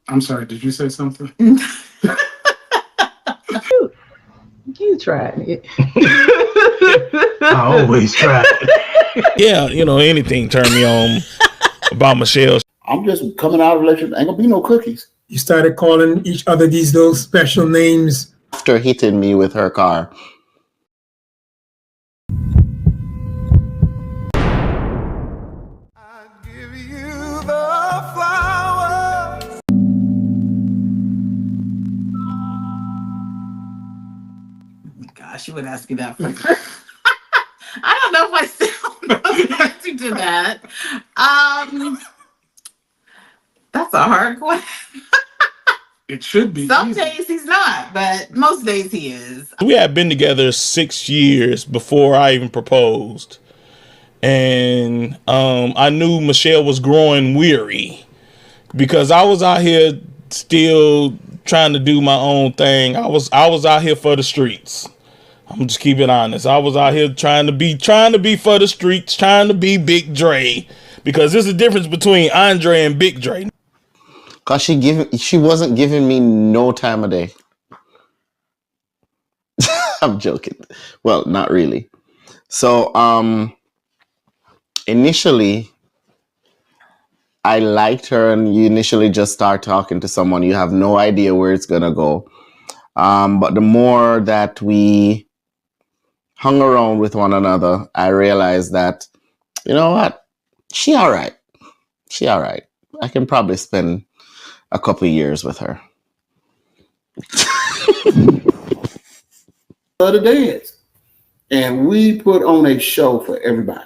I'm sorry, did you say something? You tried it. I always try. Yeah, anything turned me on about Michelle. I'm just coming out of a relationship. Ain't gonna be no cookies. You started calling each other these little special names. After hitting me with her car. Gosh, you would ask me that first. I don't know if I still know the answer to that. That's a hard question. It should be. Some easy. days he's not, but most days he is. We had been together 6 years before I even proposed. And I knew Michelle was growing weary because I was out here still trying to do my own thing. I was out here for the streets. I'm just keeping it honest. I was out here trying to be for the streets, trying to be Big Dre, because there's a difference between Andre and Big Dre. Cause she wasn't giving me no time of day. I'm joking. Well, not really. So initially I liked her, and you initially just start talking to someone, you have no idea where it's gonna go. But the more that we hung around with one another, I realized that, you know what, she all right. I can probably spend a couple of years with her. The dance. And we put on a show for everybody.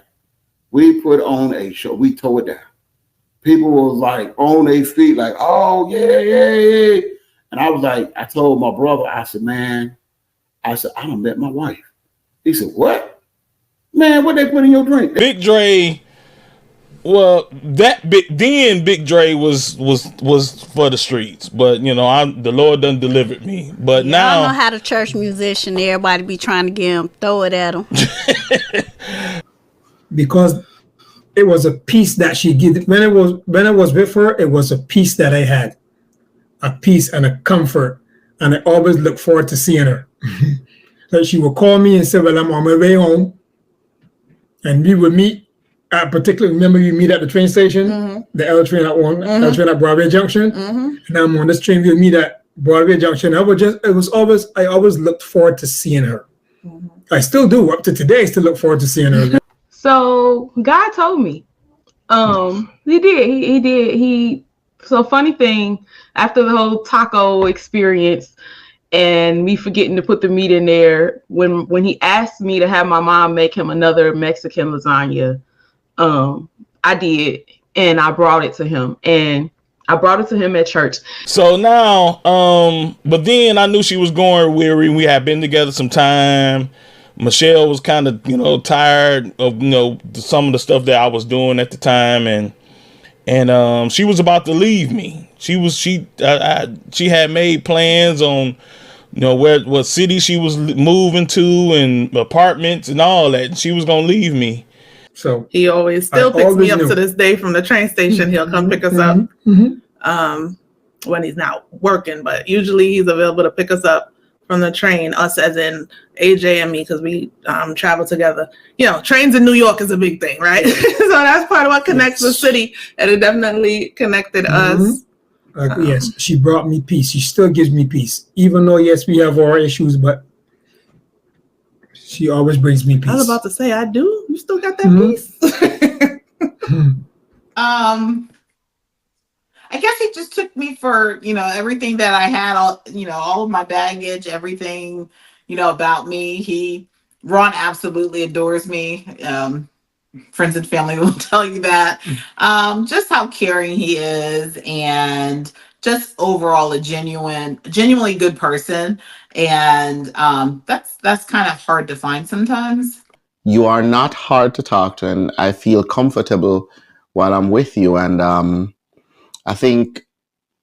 We put on a show. We tore it down. People was like on their feet, like, oh, yeah. And I was like, I told my brother, I said, I done met my wife. He said, what? Man, what they put in your drink? Big Dre, well, Big Dre was for the streets, but the Lord done delivered me. But now I know how the church musician, everybody be trying to get him, throw it at him. Because it was a peace that she gave. When I was with her, it was a peace that I had, a peace and a comfort, and I always look forward to seeing her. So she would call me and say, well, I'm on my way home. And we would meet remember we meet at the train station, the L train at L train at Broadway Junction. And I'm on this train, we'll meet at Broadway Junction. I always looked forward to seeing her. I still do, up to today, I still look forward to seeing her. So God told me. He did. So funny thing, after the whole taco experience and me forgetting to put the meat in there, when he asked me to have my mom make him another Mexican lasagna, I did, and I brought it to him, and I brought it to him at church. So now, but then I knew she was going weary. We had been together some time. Michelle was kind of, tired of, some of the stuff that I was doing at the time, and she was about to leave me. She had made plans on, what city she was moving to and apartments and all that. And she was gonna leave me. So he always picks me up to this day from the train station. He'll come pick us up when he's not working, but usually he's available to pick us up from the train, us as in AJ and me, because we travel together. Trains in New York is a big thing, right? So that's part of what connects the city, and it definitely connected us. Yes, she brought me peace. She still gives me peace, even though yes, we have our issues, but she always brings me peace. I was about to say, I do. You still got that peace. I guess he just took me for, everything that I had, all of my baggage, everything, about me. Ron absolutely adores me. Friends and family will tell you that. Just how caring he is, and just overall a genuinely good person. And that's kind of hard to find sometimes. You are not hard to talk to, and I feel comfortable while I'm with you. And I think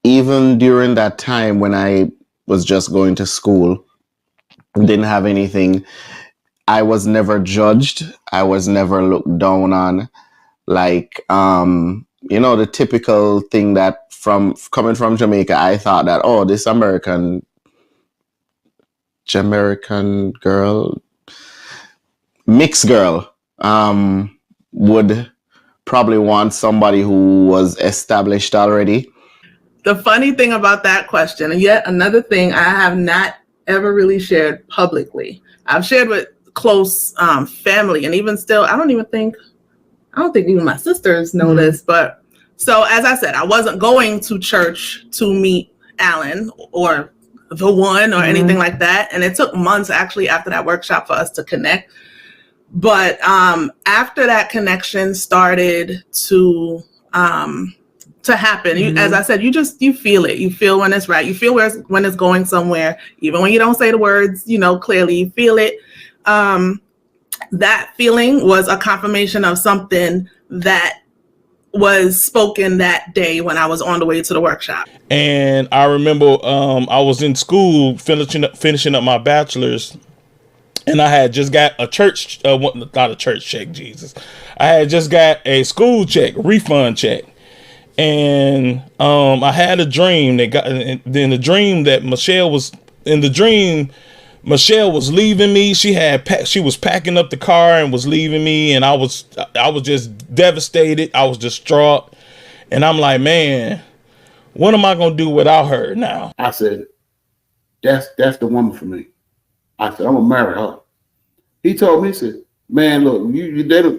even during that time when I was just going to school, didn't have anything, I was never judged. I was never looked down on. Like, you know, the typical thing that from coming from Jamaica, I thought that, oh, this Jamaican girl, mixed girl, would probably want somebody who was established already. The funny thing about that question, and yet another thing I have not ever really shared publicly. I've shared with close family, and even still, I don't think even my sisters know this. But so, as I said, I wasn't going to church to meet Alan or the one or anything like that, and it took months actually after that workshop for us to connect. But after that connection started to happen, as I said, you feel it. You feel when it's right. You feel when it's going somewhere, even when you don't say the words, you know, clearly. You feel it. That feeling was a confirmation of something that was spoken that day when I was on the way to the workshop. And I remember I was in school finishing up my bachelor's, and I had just got a church, not a church check, Jesus. I had just got a school check, refund check. And I had a dream Michelle was leaving me. She was packing up the car and was leaving me, and I was just devastated. I was distraught, and I'm like, man, what am I gonna do without her now? I said, that's the woman for me. I said, I'm gonna marry her. He told me, he said, man, look,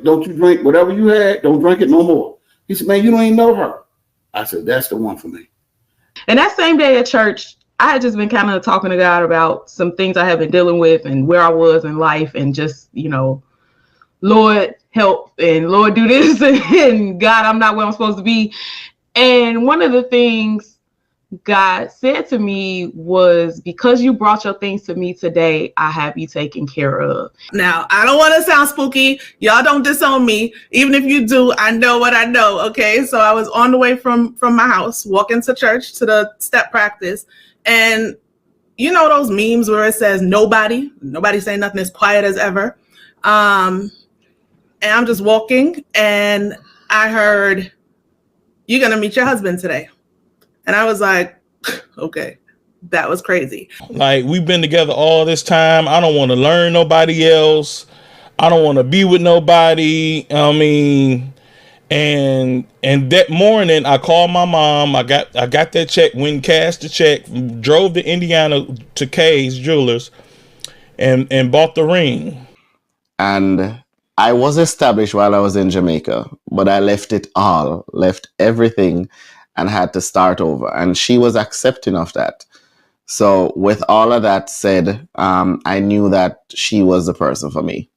don't you drink whatever you had, don't drink it no more. He said, man, you don't even know her. I said, that's the one for me. And that same day at church, I had just been kind of talking to God about some things I have been dealing with and where I was in life, and just, you know, Lord, help, and Lord, do this, and God, I'm not where I'm supposed to be. And one of the things God said to me was, because you brought your things to me today, I have you taken care of. Now, I don't want to sound spooky. Y'all don't disown me. Even if you do, I know what I know. Okay. So I was on the way from my house, walking to church, to the step practice. And you know those memes where it says nobody saying nothing, as quiet as ever. And I'm just walking, and I heard, you're going to meet your husband today. And I was like, okay, that was crazy. Like, we've been together all this time. I don't want to learn nobody else. I don't want to be with nobody. I mean, and that morning I called my mom. I got that check, went and cashed the check, drove to Indiana to Kay's Jewelers, and bought the ring. And I was established while I was in Jamaica, but I left everything, and had to start over. And she was accepting of that. So with all of that said, I knew that she was the person for me.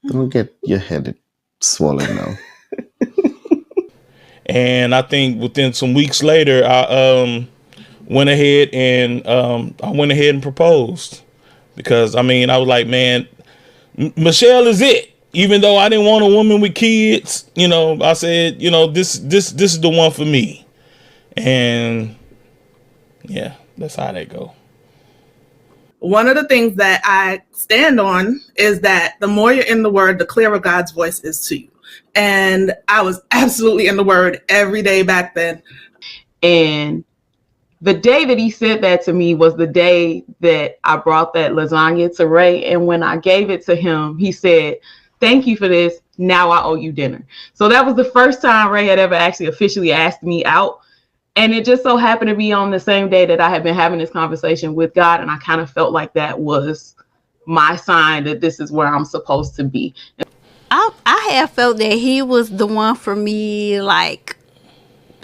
Don't get your head swollen now. And I think within some weeks later, I went ahead and proposed, because I mean, I was like, man, Michelle is it. Even though I didn't want a woman with kids, you know, I said, you know, this is the one for me. And yeah, that's how they go. One of the things that I stand on is that the more you're in the Word, the clearer God's voice is to you. And I was absolutely in the Word every day back then. And the day that he said that to me was the day that I brought that lasagna to Ray. And when I gave it to him, he said, thank you for this. Now I owe you dinner. So that was the first time Ray had ever actually officially asked me out. And it just so happened to be on the same day that I had been having this conversation with God. And I kind of felt like that was my sign that this is where I'm supposed to be. I have felt that he was the one for me, like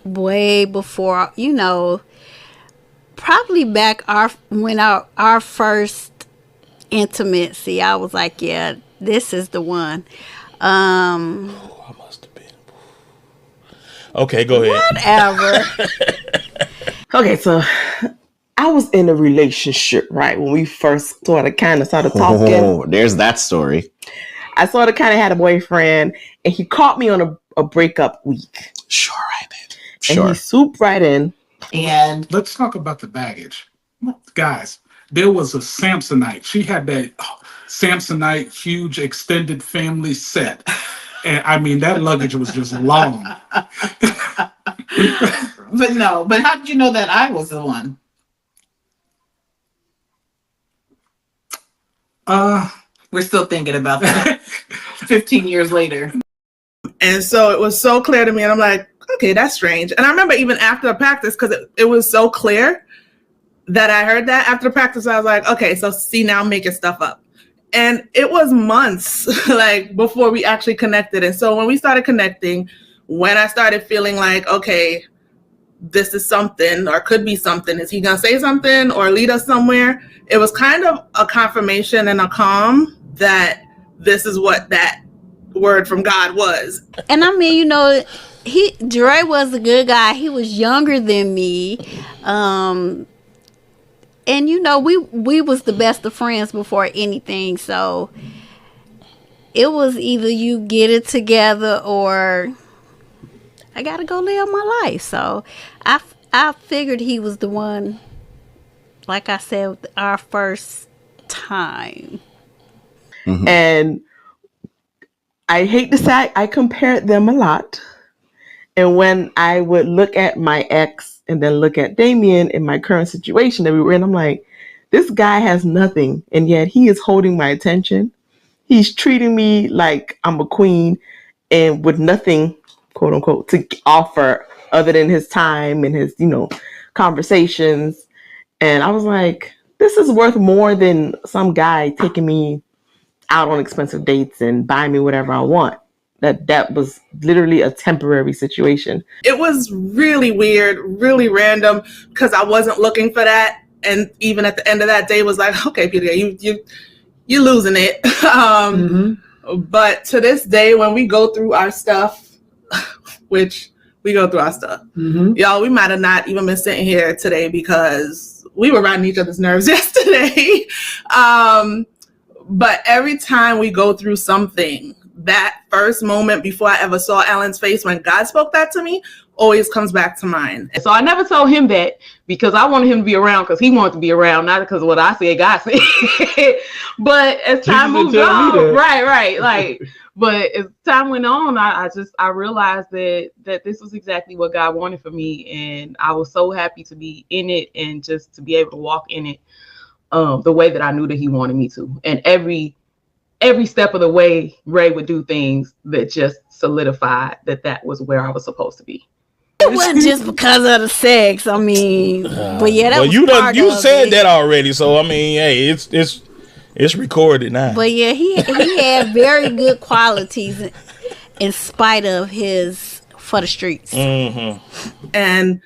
way before, you know, probably back when our first intimacy. I was like, yeah, this is the one. I must have been. Okay, go ahead. Whatever. Okay, so I was in a relationship, right? When we first started talking. Oh, there's that story. I sort of kind of had a boyfriend, and he caught me on a breakup week. Sure, I did. Sure. And he swooped right in. And let's talk about the baggage. Guys, there was a Samsonite. She had that Samsonite huge extended family set. And I mean, that luggage was just long. But no, but how did you know that I was the one? We're still thinking about that 15 years later. And so it was so clear to me, and I'm like, okay, that's strange. And I remember even after the practice, because it was so clear that I heard that after the practice, I was like, okay, so see, now I'm making stuff up. And it was months like before we actually connected. And so when we started connecting, when I started feeling like, okay, this is something or could be something, is he gonna say something or lead us somewhere? It was kind of a confirmation and a calm that this is what that word from God was. And I mean, you know, Dre was a good guy. He was younger than me. And you know, we was the best of friends before anything. So it was either you get it together or I gotta go live my life. So I figured he was the one, like I said, our first time. Mm-hmm. And I hate to say I compared them a lot. And when I would look at my ex and then look at Damien in my current situation that we were in, I'm like, this guy has nothing. And yet he is holding my attention. He's treating me like I'm a queen and with nothing, quote unquote, to offer other than his time and his, conversations. And I was like, this is worth more than some guy taking me out on expensive dates and buying me whatever I want. That was literally a temporary situation. It was really weird, really random, because I wasn't looking for that. And even at the end of that day was like, okay, Peter, you're losing it. But to this day, when we go through our stuff, which we go through our stuff, y'all, we might have not even been sitting here today because we were riding each other's nerves yesterday. But every time we go through something, that first moment before I ever saw Alan's face when God spoke that to me always comes back to mind. So I never told him that because I wanted him to be around because he wanted to be around, not because of what I said, God said. But as time moved on, right. Like, but as time went on, I realized that this was exactly what God wanted for me. And I was so happy to be in it and just to be able to walk in it the way that I knew that he wanted me to. And every step of the way, Ray would do things that just solidified that was where I was supposed to be. It wasn't just because of the sex. I mean, but yeah, that was you said that already. So I mean, hey, it's recorded now. But yeah, he had very good qualities in spite of his for the streets. Mm-hmm. And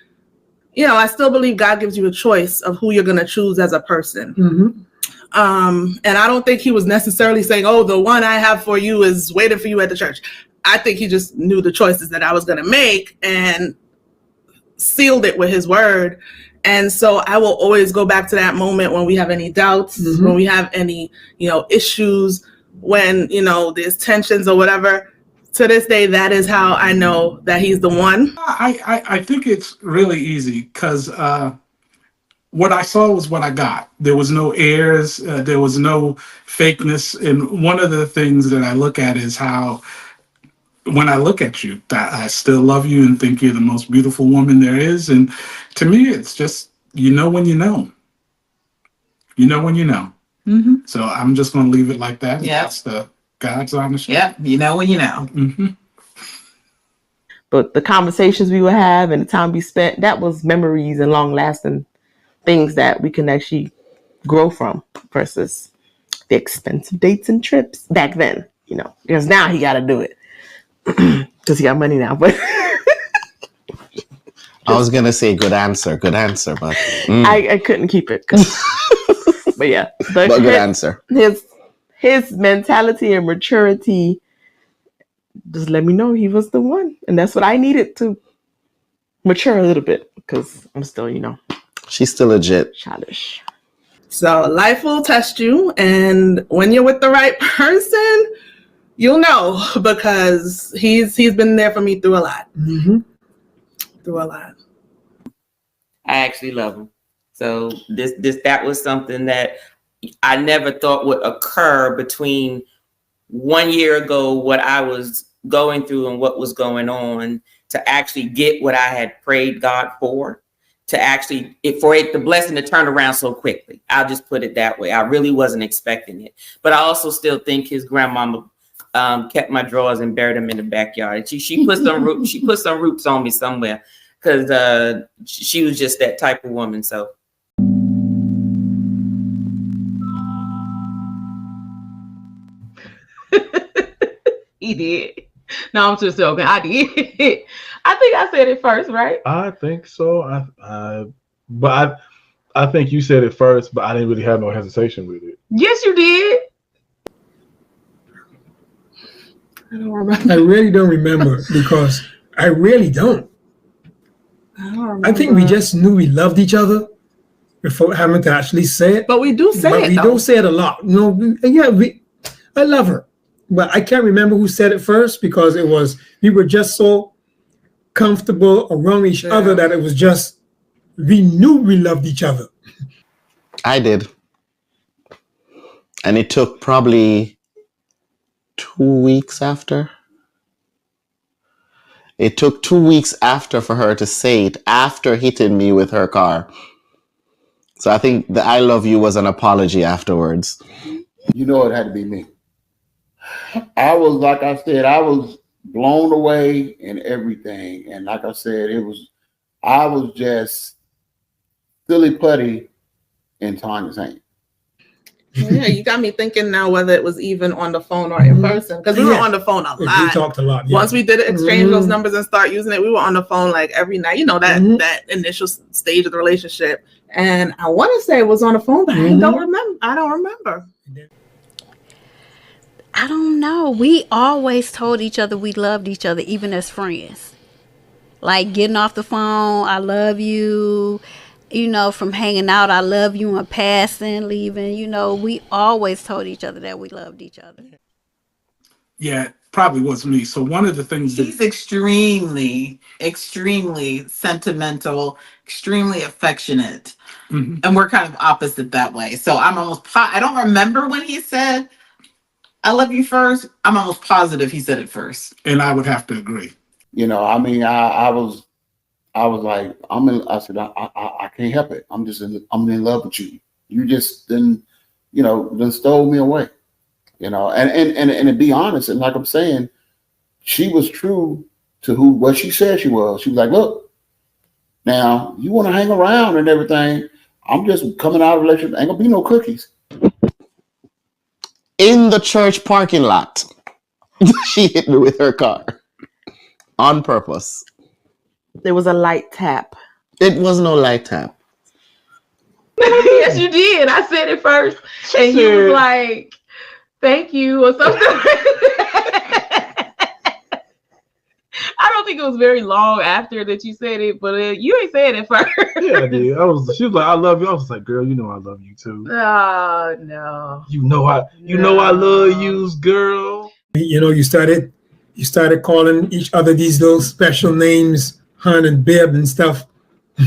I still believe God gives you a choice of who you're going to choose as a person. Mm-hmm. And I don't think he was necessarily saying, oh, the one I have for you is waiting for you at the church. I think he just knew the choices that I was going to make and sealed it with his word. And so I will always go back to that moment when we have any doubts, when we have any, issues, when, there's tensions or whatever. To this day, that is how I know that he's the one. I think it's really easy because what I saw was what I got. There was no airs. There was no fakeness. And one of the things that I look at is how, when I look at you, that I still love you and think you're the most beautiful woman there is. And to me, it's just, when you know. You know when you know. Mm-hmm. So I'm just going to leave it like that. Yeah. That's the God's honest. Yeah, you know when you know. Mm-hmm. But the conversations we would have and the time we spent, that was memories and long-lasting things that we can actually grow from versus the expensive dates and trips back then, because now he got to do it because he got money now. But I was going to say good answer, but I couldn't keep it. But yeah, but good answer. His mentality and maturity just let me know he was the one. And that's what I needed to mature a little bit because I'm still, she's still legit. Childish. So life will test you. And when you're with the right person, you'll know because he's been there for me through a lot. Mm-hmm. Through a lot. I actually love him. So that was something that I never thought would occur between 1 year ago, what I was going through and what was going on to actually get what I had prayed God for, to actually, for it, the blessing to turn around so quickly. I'll just put it that way. I really wasn't expecting it. But I also still think his grandmama kept my drawers and buried them in the backyard. She put some roots on me somewhere, because she was just that type of woman. So. He did. No, I'm just joking. I did. I think I said it first, right? I think so. But I think you said it first, but I didn't really have no hesitation with it. Yes, you did. I don't remember. I really don't remember because I really don't. I think we just knew we loved each other before having to actually say it. But we do say but it. We don't say it a lot. I love her, but I can't remember who said it first because we were just so comfortable around each other that it was just, we knew we loved each other. I did. And it took probably 2 weeks after. It took 2 weeks after for her to say it, after hitting me with her car. So I think the I love you was an apology afterwards. You know it had to be me. I was, like I said, I was blown away in everything. And like I said, I was just silly putty in Tanya's hand. Yeah, you got me thinking now whether it was even on the phone or in person, because we were on the phone a lot. We talked a lot. Yeah. Once we did exchange those numbers and start using it, we were on the phone like every night. You know, that initial stage of the relationship. And I want to say it was on the phone, but I don't remember. I don't know. We always told each other we loved each other, even as friends. Like getting off the phone, I love you. You know, from hanging out, I love you, and passing, leaving. You know, we always told each other that we loved each other. Yeah, probably was me. So one of the things he's extremely, extremely sentimental, extremely affectionate, and we're kind of opposite that way. So I'm almost I don't remember when he said "I love you" first. I'm almost positive he said it first, and I would have to agree. You know, I mean, I was like, I said, I can't help it. I'm in love with you. You just then stole me away. You know, and to be honest, and like I'm saying, she was true to what she said she was. She was like, look, now you want to hang around and everything. I'm just coming out of a relationship. Ain't gonna be no cookies. In the church parking lot, she hit me with her car on purpose. There was a light tap. It was no light tap. Yes, you did. I said it first. And you was like, thank you, or something. I don't think it was very long after that you said it, but you ain't said it first. Yeah, I did. She was like, I love you. I was like, girl, you know I love you too. Oh, no. You know I love you, girl. You know, you started calling each other these little special names, hun and bib and stuff.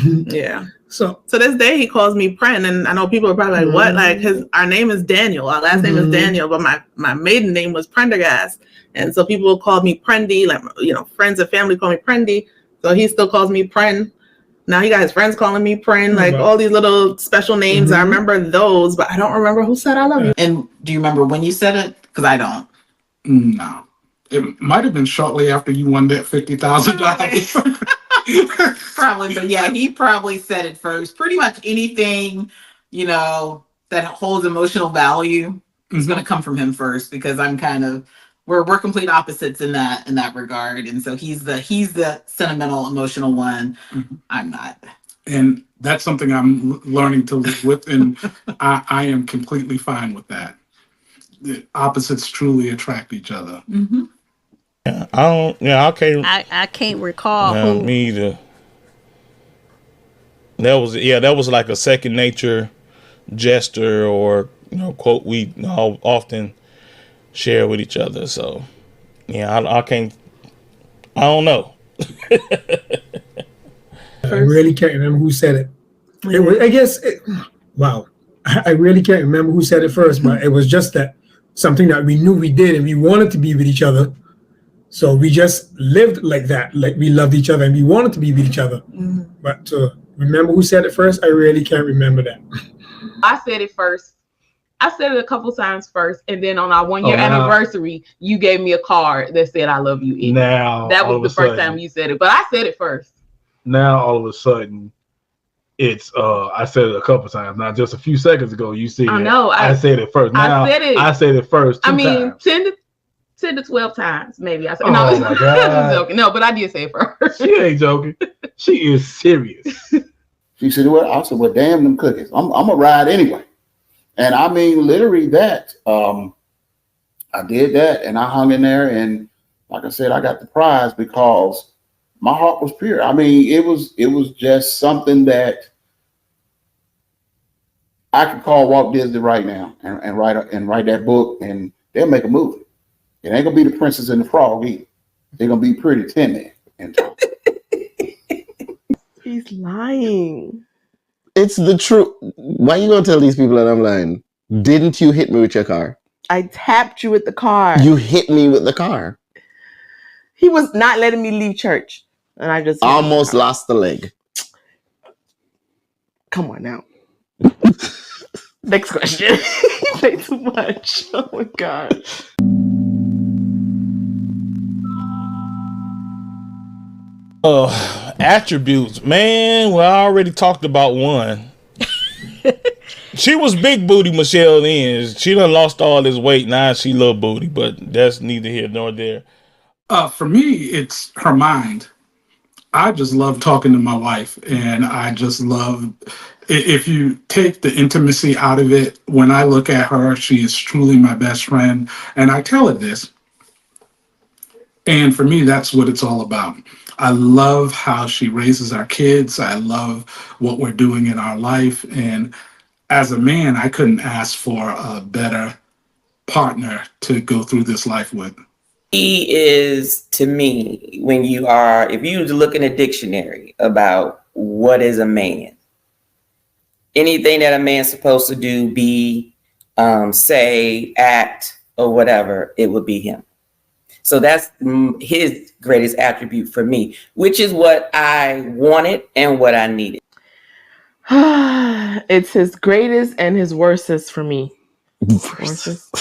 Yeah. So to this day, he calls me Pren, and I know people are probably like, "What?" Like our name is Daniel. Our last name is Daniel, but my maiden name was Prendergast, and so people called me Prendy. Like friends and family call me Prendy. So he still calls me Pren. Now he got his friends calling me Pren. Like all these little special names. I remember those, but I don't remember who said I love you. And do you remember when you said it? Because I don't. No, it might have been shortly after you won that $50,000. Probably, but yeah, he probably said it first. Pretty much anything, that holds emotional value is going to come from him first, because I'm we're complete opposites in that regard, and so he's the sentimental, emotional one. I'm not, and that's something I'm learning to live with, and I am completely fine with that. The opposites truly attract each other. Yeah, I can't recall who. Me either. That was like a second nature gesture or quote we often share with each other. So yeah, I don't know. I really can't remember who said it. It was, wow. I really can't remember who said it first, but it was just that something that we knew we did and we wanted to be with each other. So we just lived like that, like we loved each other and we wanted to be with each other. But to remember who said it first, I really can't remember that. I said it first. I said it a couple times first, and then on our 1 year anniversary, you gave me a card that said "I love you." Iggy. Now that was the first time you said it, but I said it first. Now all of a sudden, it's I said it a couple times. Now just a few seconds ago, you said I know I said it first. Now I said it first. I mean, times. 10 to 12 times, maybe. I said, oh no, my God. I'm joking. No, but I did say it first. She ain't joking. She is serious. She said, well, I said, well, damn them cookies. I'm gonna ride anyway. And I mean, literally that. I did that and I hung in there. And like I said, I got the prize because my heart was pure. I mean, it was just something that I could call Walt Disney right now and write that book, and they'll make a movie. It ain't gonna be The Princess and the Frog either. They're gonna be Pretty Timmy and Tom. He's lying. It's the truth. Why you gonna tell these people that I'm lying? Didn't you hit me with your car? I tapped you with the car. You hit me with the car. He was not letting me leave church, and I just almost lost the leg. Come on now. Next question. Say too much. Oh my God. Attributes, man. Well, I already talked about one. She was big booty Michelle then. She done lost all this weight. Now she little booty, but that's neither here nor there. For me, it's her mind. I just love talking to my wife, and I just love, if you take the intimacy out of it, when I look at her, she is truly my best friend, and I tell her this. And for me, that's what it's all about. I love how she raises our kids. I love what we're doing in our life. And as a man, I couldn't ask for a better partner to go through this life with. He is, to me, if you were to look in a dictionary about what is a man, anything that a man's supposed to do, be, say, act, or whatever, it would be him. So that's his greatest attribute for me, which is what I wanted and what I needed. It's his greatest and his worstest for me. Worstest.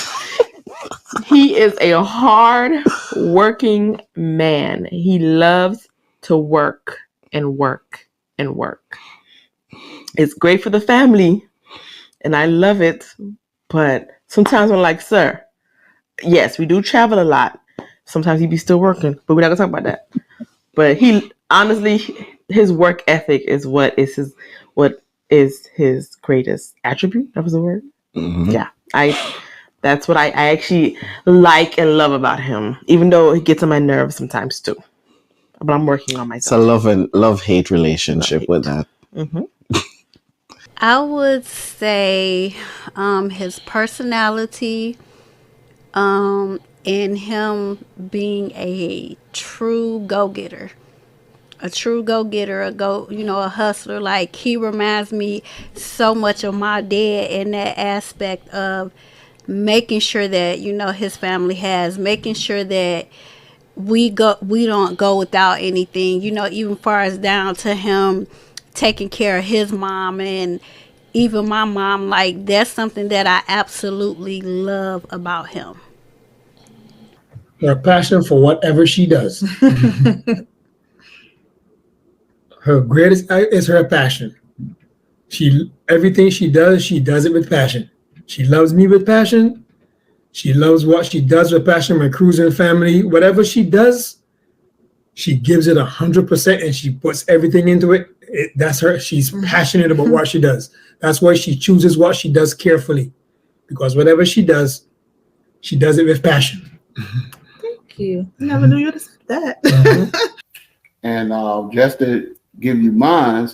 He is a hard working man. He loves to work and work and work. It's great for the family and I love it. But sometimes I'm like, sir, yes, we do travel a lot. Sometimes he be still working, but we're not gonna talk about that. But he honestly, his work ethic is what is his greatest attribute. That was the word. Mm-hmm. Yeah, that's what I actually like and love about him, even though it gets on my nerves sometimes too. But I'm working on myself. It's a love-hate relationship with that. Mm-hmm. I would say his personality, and him being a true go-getter. A hustler. Like, he reminds me so much of my dad in that aspect of making sure that, his family has, making sure that we don't go without anything, even far as down to him taking care of his mom and even my mom. Like, that's something that I absolutely love about him. Her passion for whatever she does. Her greatest is her passion. Everything she does it with passion. She loves me with passion. She loves what she does with passion. My cruising family, whatever she does, she gives it 100%, and she puts everything into it. That's her. She's passionate about what she does. That's why she chooses what she does carefully, because whatever she does it with passion. Thank you. I never knew you would say that. And just to give you mine,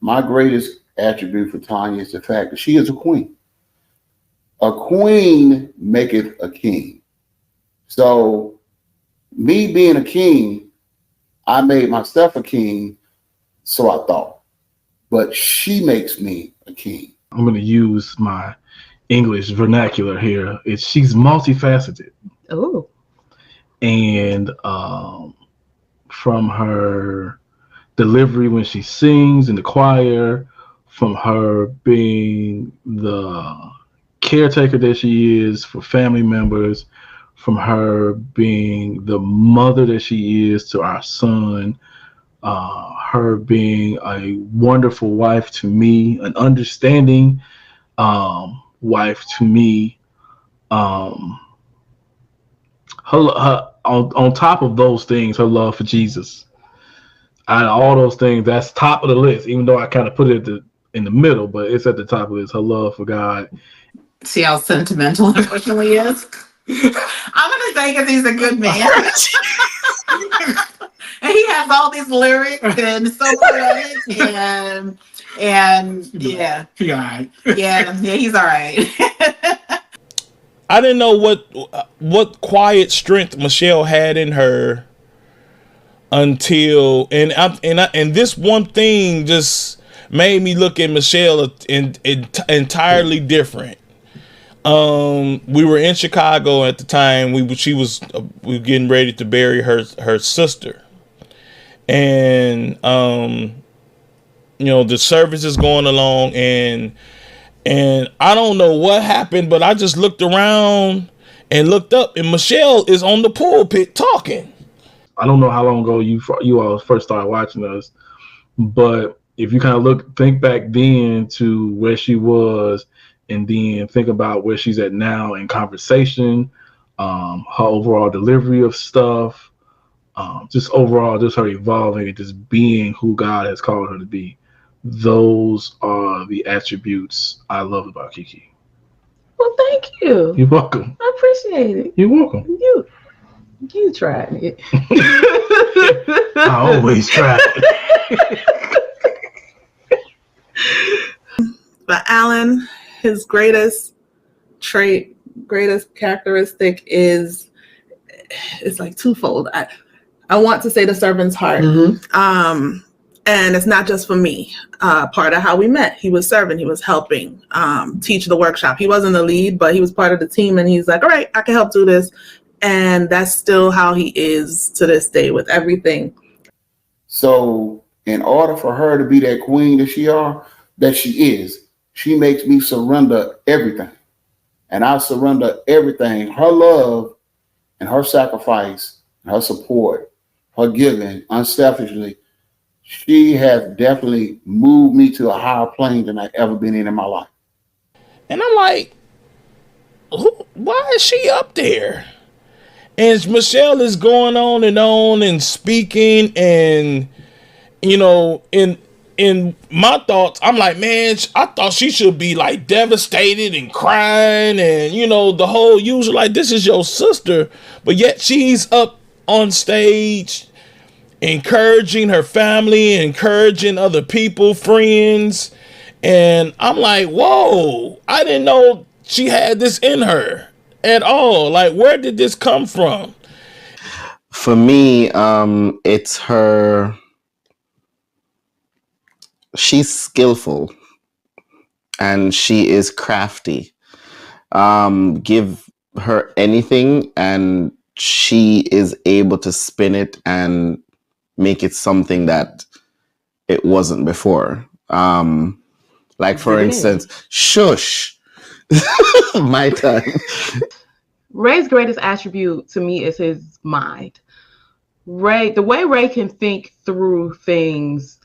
my greatest attribute for Tanya is the fact that she is a queen. A queen maketh a king. So me being a king, I made myself a king, so I thought. But she makes me a king. I'm going to use my English vernacular here. She's multifaceted. Oh. and from her delivery when she sings in the choir, from her being the caretaker that she is for family members, from her being the mother that she is to our son, her being a wonderful wife to me, an understanding wife to me. Her on top of those things, her love for Jesus. Out of all those things, that's top of the list. Even though I kind of put it in the middle, but it's at the top of the list. Her love for God. See how sentimental and emotional he is. I'm gonna say because he's a good man, and he has all these lyrics and so poetic and yeah, He all right. yeah, he's all right. I didn't know what quiet strength Michelle had in her until and this one thing just made me look at Michelle entirely different. We were in Chicago at the time. We were getting ready to bury her sister, and the service is going along, and I don't know what happened, but I just looked around and looked up, and Michelle is on the pulpit talking. I don't know how long ago you all first started watching us, but if you kind of think back then to where she was, and then think about where she's at now in conversation, her overall delivery of stuff, just overall, just her evolving and just being who God has called her to be. Those are the attributes I love about Kiki. Well, thank you. You're welcome. I appreciate it. You're welcome. You tried it. I always try. But Alan, his greatest trait, greatest characteristic is like twofold. I want to say the servant's heart. Mm-hmm. And it's not just for me. Part of how we met, he was serving, he was helping teach the workshop. He wasn't the lead, but he was part of the team, and he's like, all right, I can help do this. And that's still how he is to this day with everything. So in order for her to be that queen that she is, she makes me surrender everything. And I surrender everything. Her love and her sacrifice, her support, her giving unselfishly, she has definitely moved me to a higher plane than I've ever been in my life. And I'm like, why is she up there? And Michelle is going on and speaking, and in my thoughts, I'm like, man, I thought she should be like devastated and crying, and the whole usual, like, this is your sister, but yet she's up on stage encouraging her family, encouraging other people, friends, and I'm like, whoa, I didn't know she had this in her at all. Like, where did this come from? For me, it's her. She's skillful and she is crafty. Give her anything and she is able to spin it and make it something that it wasn't before. Like, for instance, shush. My time. Ray's greatest attribute to me is his mind. The way Ray can think through things,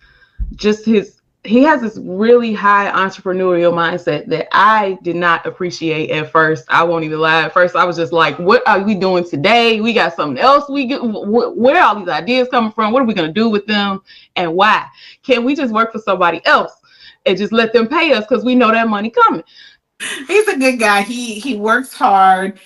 he has this really high entrepreneurial mindset that I did not appreciate at first. I won't even lie. At first, I was just like, what are we doing today? We got something else. Where are all these ideas coming from? What are we going to do with them? And why? Can't we just work for somebody else and just let them pay us because we know that money coming? He's a good guy. He works hard.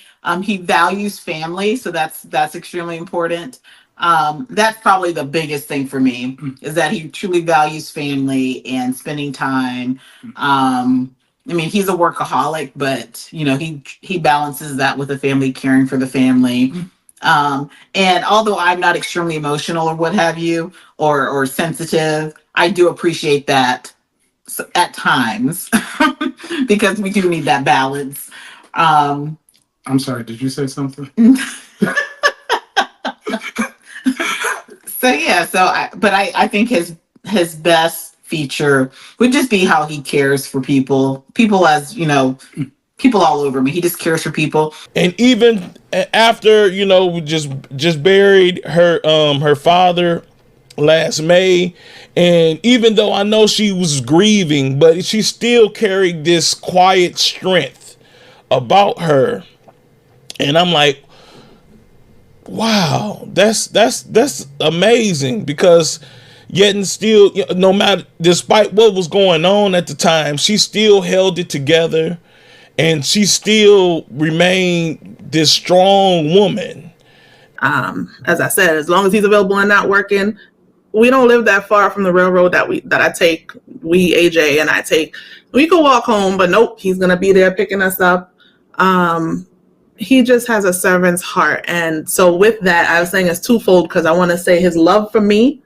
He values family. So that's extremely important. That's probably the biggest thing for me, is that he truly values family and spending time. I mean, he's a workaholic, but he balances that with the family, caring for the family. And although I'm not extremely emotional or what have you, or sensitive, I do appreciate that at times because we do need that balance. I'm sorry, did you say something? I think his best feature would just be how he cares for people. People, as you know, people all over me. He just cares for people. And even after, we just buried her father last May, and even though I know she was grieving, but she still carried this quiet strength about her. And I'm like, wow, that's amazing, because yet and still, no matter, despite what was going on at the time, she still held it together, and she still remained this strong woman. As I said, as long as he's available and not working, we don't live that far from the railroad that I take. AJ and I take. We could walk home, but nope, he's gonna be there picking us up. He just has a servant's heart, and so with that, I was saying it's twofold, because I want to say his love for me,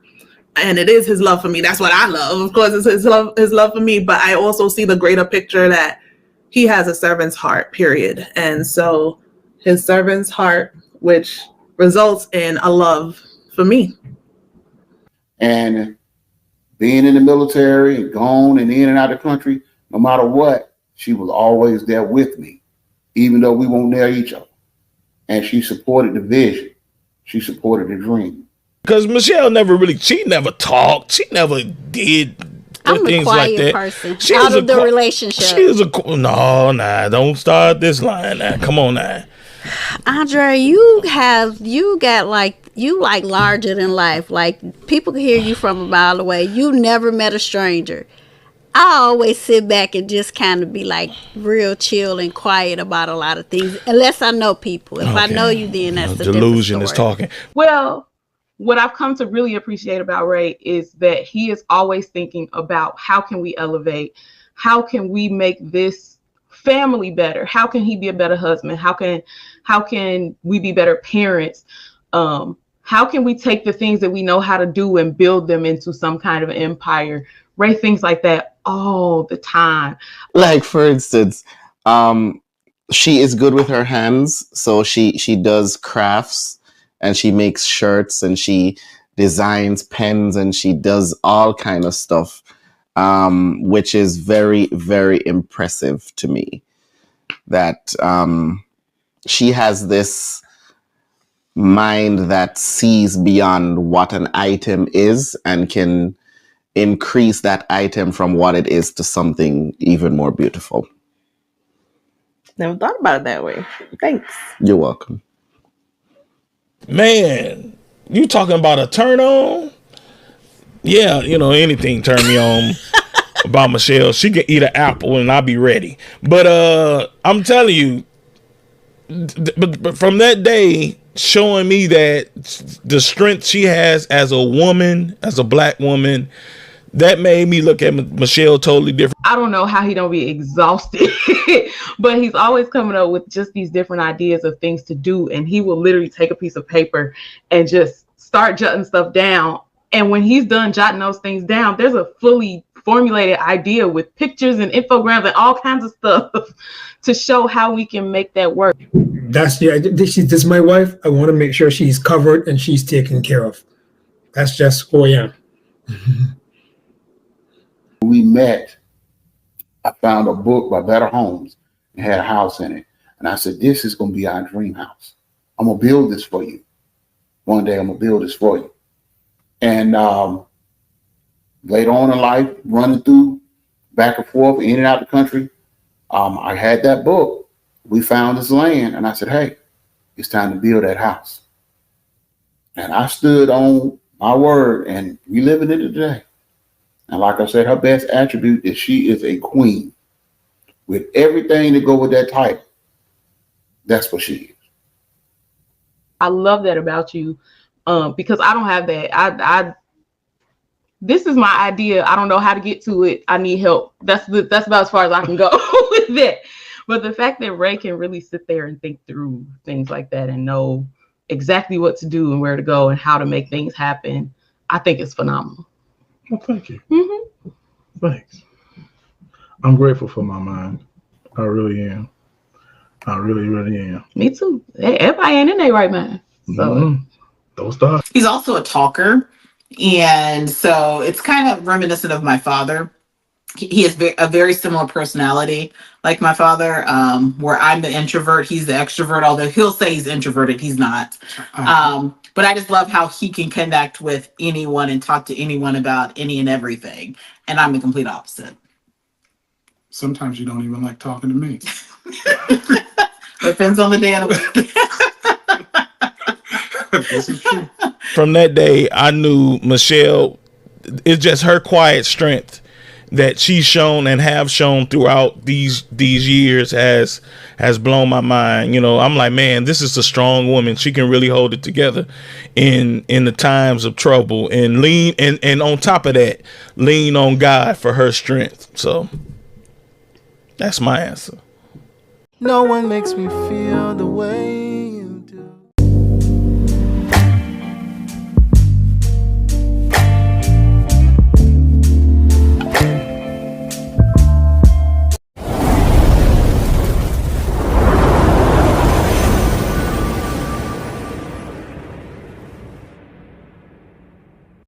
and it is his love for me. That's what I love. Of course, it's his love for me, but I also see the greater picture that he has a servant's heart, period. And so his servant's heart, which results in a love for me. And being in the military and gone and in and out of the country, no matter what, she was always there with me, even though we weren't near each other. And she supported the vision. She supported the dream. Because Michelle she never talked. She never did I'm a things quiet like that. person out of the relationship. She was don't start this line now. Come on now. Andre, you like larger than life. Like, people can hear you from a mile away. You never met a stranger. I always sit back and just kind of be like real chill and quiet about a lot of things, unless I know people. If I know you, then that's the delusion is talking. Well, what I've come to really appreciate about Ray is that he is always thinking about how can we elevate, how can we make this family better, how can he be a better husband, how can we be better parents, how can we take the things that we know how to do and build them into some kind of empire. Ray thinks like that all the time. Like, for instance, she is good with her hands, so she does crafts, and she makes shirts, and she designs pens, and she does all kind of stuff, which is very, very impressive to me. That she has this mind that sees beyond what an item is and can increase that item from what it is to something even more beautiful. Never thought about it that way. Thanks. You're welcome. Man, you talking about a turn on? Yeah, anything turn me on about Michelle. She can eat an apple and I'll be ready. But I'm telling you, but from that day, showing me that the strength she has as a woman, as a Black woman, that made me look at Michelle totally different. I don't know how he don't be exhausted, but he's always coming up with just these different ideas of things to do. And he will literally take a piece of paper and just start jotting stuff down. And when he's done jotting those things down, there's a fully formulated idea with pictures and infograms and all kinds of stuff to show how we can make that work. That's this is my wife. I want to make sure she's covered and she's taken care of. That's just who I am. We met, I found a book by Better Homes and had a house in it. And I said, this is going to be our dream house. I'm going to build this for you. One day I'm going to build this for you. And later on in life, running through back and forth, in and out the country, I had that book. We found this land and I said, hey, it's time to build that house. And I stood on my word, and we live in it today. And like I said, her best attribute is she is a queen. With everything that go with that title, that's what she is. I love that about you, because I don't have that. This is my idea. I don't know how to get to it. I need help. That's about as far as I can go with that. But the fact that Ray can really sit there and think through things like that and know exactly what to do and where to go and how to make things happen, I think it's phenomenal. Well, thank you. Mm-hmm. Thanks. I'm grateful for my mind. I really am. I really, really am. Me too. Everybody ain't in their right mind. So Those thoughts. He's also a talker. And so it's kind of reminiscent of my father. He has a very similar personality like my father, where I'm the introvert, he's the extrovert, although he'll say he's introverted, he's not. But I just love how he can connect with anyone and talk to anyone about any and everything. And I'm the complete opposite. Sometimes you don't even like talking to me. Depends on the day of the week. This is true. From that day, I knew Michelle, it's just her quiet strength that she's shown and have shown throughout these years has blown my mind. You know, I'm like, man, this is a strong woman. She can really hold it together in the times of trouble, and lean and on top of that, lean on God for her strength. So that's my answer. No one makes me feel the way